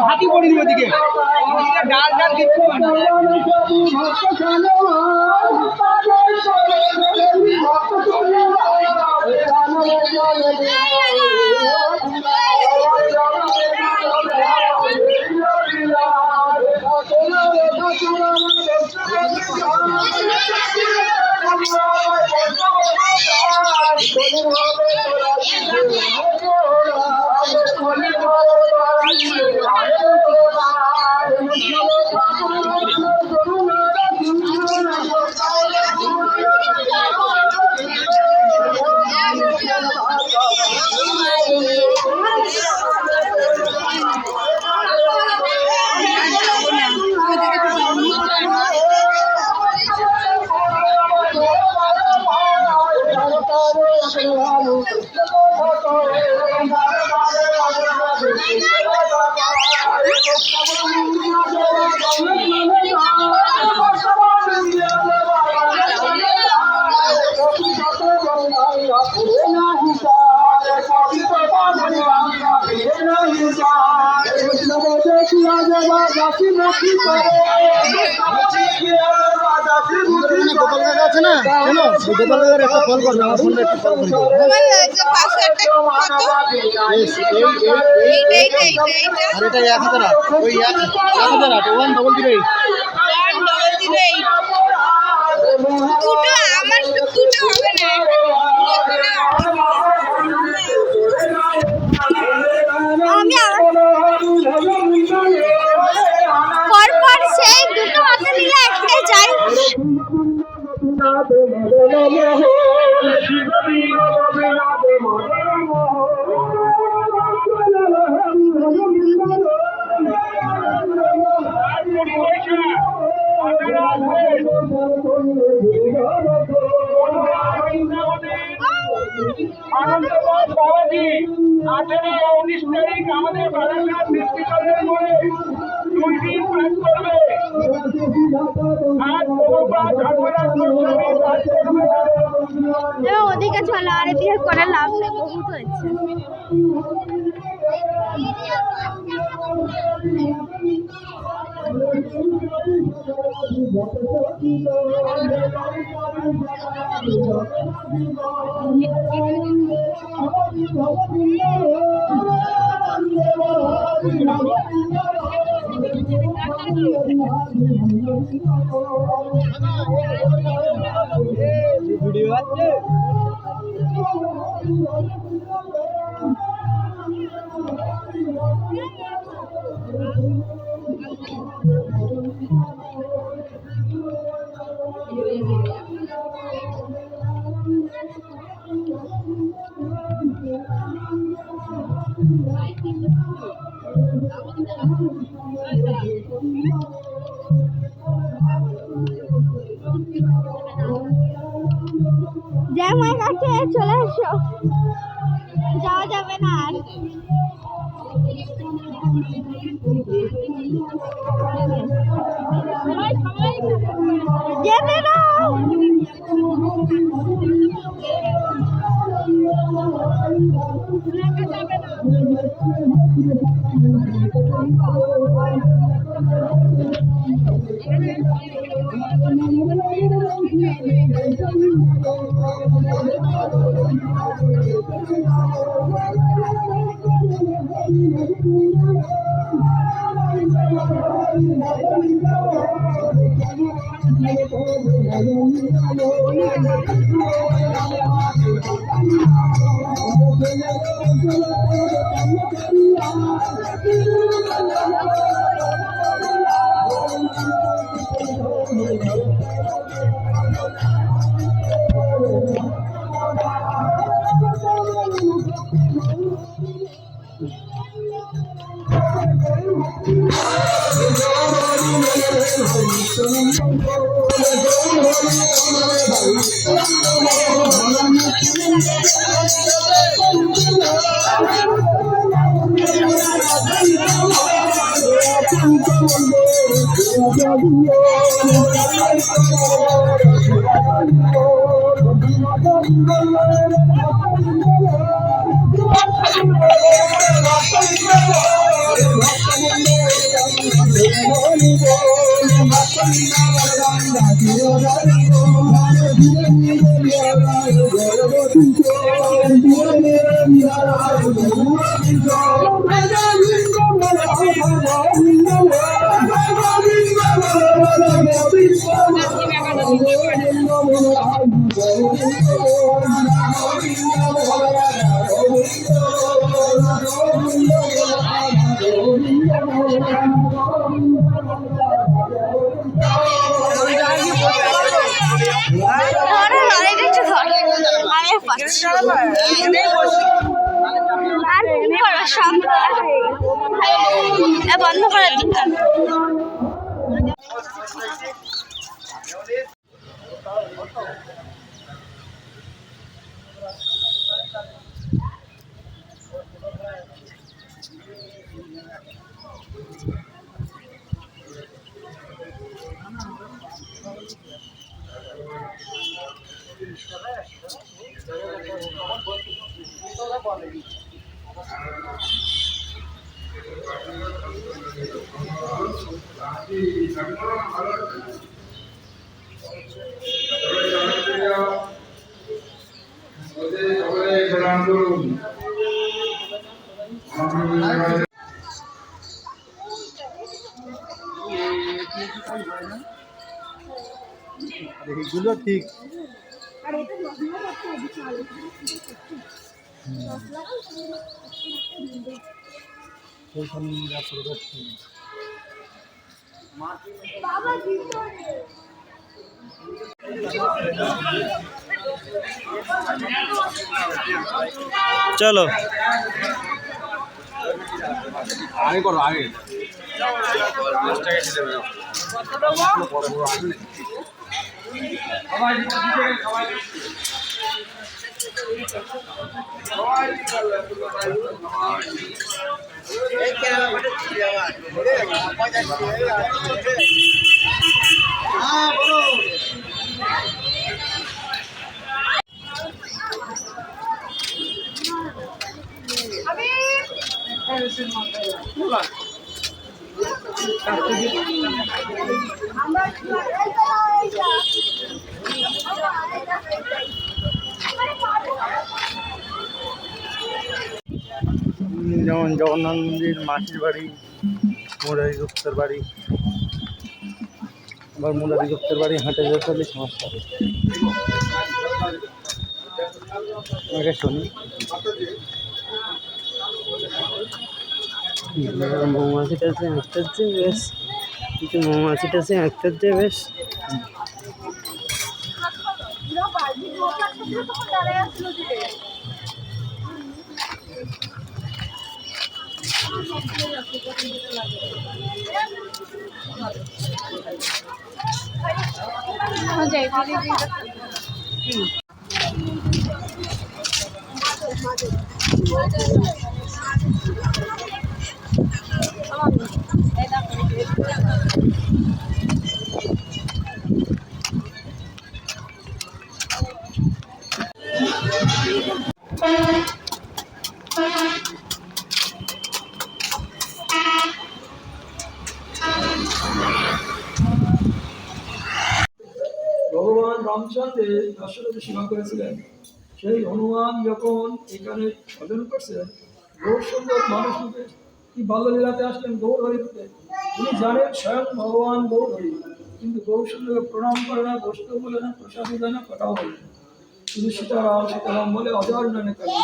হাতি পড়ি ওদিকে ডাল ডাল কিছু আছে না কেন গোপালদার একটা কল করবে আমার ফোনে একটা কল করবে আর এটা 1008 ওই 1008 10008 দুটো আমার দুটো হবে না পরপর সেই দুটো হাতে নিয়ে একটাই যাই আনন্দবাদ বাবাজি 18-19 তারিখ আমাদের বারাসাত ডিস্ট্রিক্টের মোড়ে 2 দিন কাজ করবে। আজ ওদিকে চলো আর এদিকে করে লাভ নেই বহুত হয়েছে ভিডিও আছে জামাই কাছে চলে এসো যাওয়া যাবে না আর যেতে দাও বন্ধ করে দিতাম। এগুলো ঠিক চলো আগে করো আগে যেমন জগন্নাথ মন্দির, মাসির বাড়ি, মুরারি গুপ্তের বাড়ি, আবার মুরারি গুপ্তের বাড়ি হাঁটে যেতে হলে সমস্যা আগে শুনি। মৌমাছিটা আছে একটা যে বেশ কিন্তু মৌমাছিটা আছে একটা যে বেশ ভগবান রামচন্দ্রের দশরথ সেবা করেছিলেন। সেই হনুমান যখন এখানে ভজন করছিলেন, গৌর সুন্দর মানুষ রূপে কি বাল্যলীলাতে আসলেন গৌর হরি রূপে। উনি জানেন স্বয়ং ভগবান গৌর হরি, কিন্তু গৌর সুন্দরকে প্রণাম করে না, বসতে বলে না, প্রসাদ দেয় না, কথাও বলে না, শুধু সীতারাম সীতারাম বলে অজর নামে কাজে।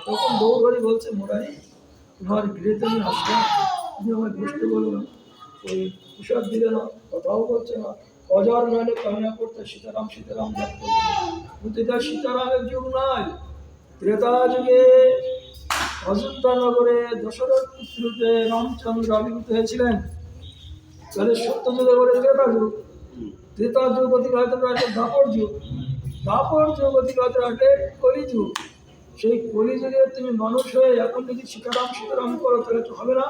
তখন গৌর হরি বলছে, মোরারি তোমার গৃহে আমি আসলাম, তুমি আমার বসতে বলো না, ওই প্রসাদ দিলে না, কথাও বলছে না, অজর নামে কামনা করতে সীতারাম সীতারাম ডাকতে। কিন্তু তার সীতারামের যুগ নয়, ত্রেতা যুগে অযোধ্যা নগরে দশরথ পুত্ররূপে রামচন্দ্র আবির্ভূত হয়েছিলেন। তাহলে সত্যযুগে বলে ত্রেতা যুগ অতিবাহিত করে একটা দাপর যুগ, দাপর যুগ অতিবাহিত আগে কলিযুগ। সেই কলিযুগে তুমি মানুষ হয়ে এখন যদি সীতারাম করো তাহলে তো হবে না।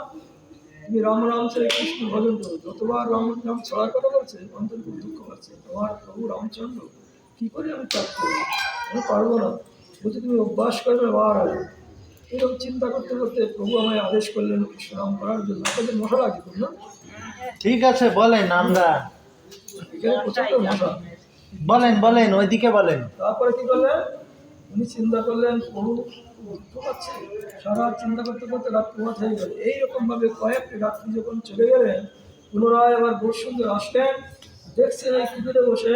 তুমি রাম রাম ছেড়ে কৃষ্ণ ভজন করো। যতবার রাম রাম ছড়ার কথা বলছে অন্তর খুব দুঃখ পাচ্ছে, তোমার প্রভু রামচন্দ্র কি করে আমি ত্যাগ করবো, আমি পারবো না। বলছে তুমি অভ্যাস করবে আবার আসবে। এরকম চিন্তা করতে করতে প্রভু আমায় আদেশ করলেন কৃষ্ণ নাম করার জন্য। আপনাদের মশা লাগে তো না? ঠিক আছে বলেন, আমরা এখানে প্রচন্ড মশা। বলেন বলেন ওইদিকে বলেন। তারপরে কি করলেন, উনি চিন্তা করলেন প্রভু দুঃখ পাচ্ছে। সারা চিন্তা করতে করতে রাত প্রভাত হয়ে গেল। এইরকম ভাবে কয়েকটি রাত্রি যখন চলে গেলেন, পুনরায় আবার বসুন্ধর আসলেন, দেখছেন এই কুটিরে বসে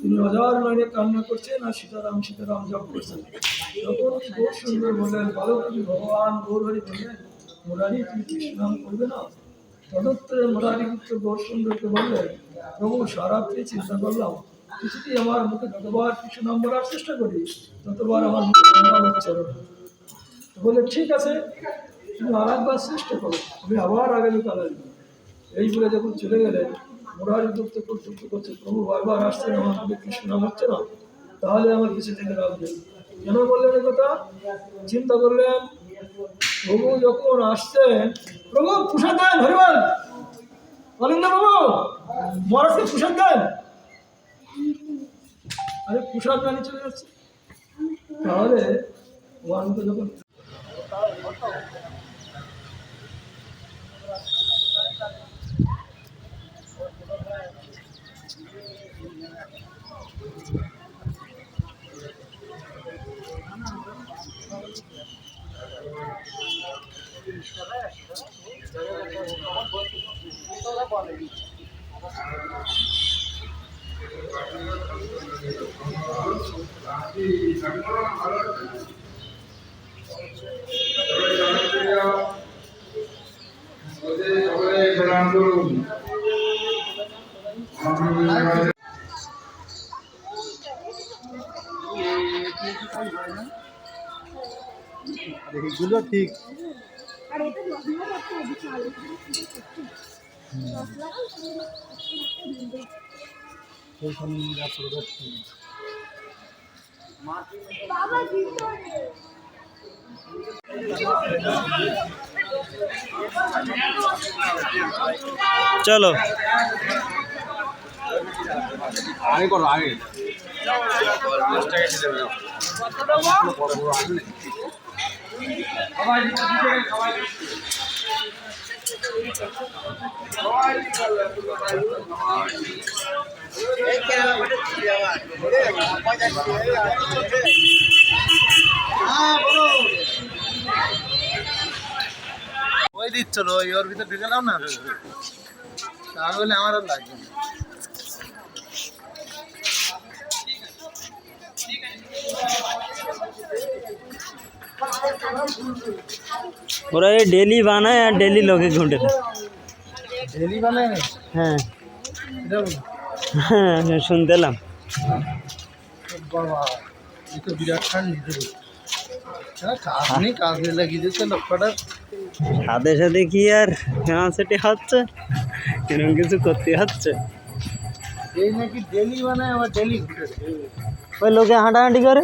তিনি হাজার নয়নে কান্না করছেন আর সীতারাম সীতারাম জপ করছেন। তখন বসুন্ধর বললেন, বালকটি ভগবান গৌরহরি বললেন, মুরারি তুমি কৃষ্ণ নাম করবে না? তদুত্তরে মুরারি পুত্র গৌরসুন্দরকে বললেন, প্রভু সারাত্রি চিন্তা করলাম, কিছুতেই আমার মুখে যতবার কৃষ্ণ নাম বলার চেষ্টা করি ততবার আমার মুখে নাম উচ্চারণ হয়। বলে ঠিক আছে, তুমি আর একবার চেষ্টা করো, আমি আবার আগামীকাল আসবো। এই বলে যখন চলে গেলেন, মুরারি পুত্র খুব দুঃখ করছে, প্রভু বারবার আসছেন, আমার মুখে কৃষ্ণ নাম হচ্ছে না, তাহলে আমার কিছু থেকে লাভ নেই। কেন বললেন এ কথা? চিন্তা করলেন, প্রভু যখন আসছেন, প্রভু প্রসাদ দেন, হরিবল অলিন্দ বাবু মহারাজকে প্রসাদ দেন। আরে প্রসাদ গাড়ি চলে যাচ্ছে। তাহলে ওয়ানকে যখন এগুলো ঠিক। আর এটা লগ্ন করতে হবে চাল বাবা চলো আগে করো আগে। ওই দিচ্ছিল, ওই ওর ভিতরে ঢুকে নাও না, তাহলে আমার আর লাগবে না। ওরা ये डेली বানায় আর ডেলি লোকে ঘুঁটে দেয়। ডেলি বানায়? হ্যাঁ এটা বলো। হ্যাঁ শুনতেলাম। বাবা এই তো বিরাট খান নিজে কাজ নেই, কাজে লাগিয়ে দিচ্ছে লোকটা। সাথে সাথে কি আর সেটি হচ্ছে, এরকম কিছু করতে হচ্ছে। এই নাকি ডেলি বানায়, আবার ডেলি ঘুরে দেয়। ওই লোকে হাঁটাহাঁটি করে।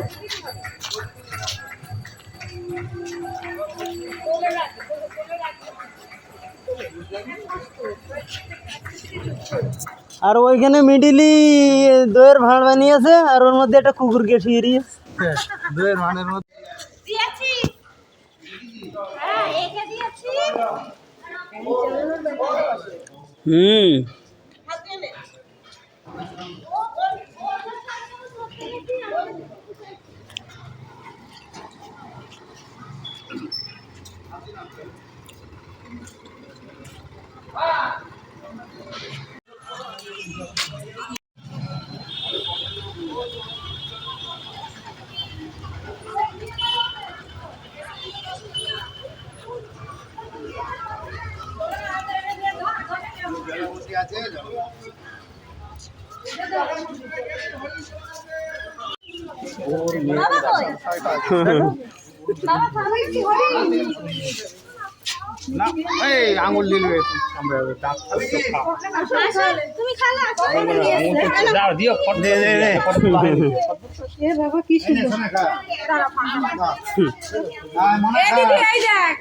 আর ওইখানে মিডিলি দইয়ের ভাঁড় বানিয়েছে আর ওর মধ্যে একটা কুকুরকে শুয়ে দিয়েছে। দুয়ের মানের মধ্যে দিয়েছি, হ্যাঁ একে দিয়েছি। হুম বাবা খাবে কি হরিণ? না এই আঙুল দিলবে আমরা দাঁত আসো, তুমি খালা দাও দিও ফটো দে দে দে এ বাবা কি সুন্দর। দাঁড়া এই দিদি এই দেখ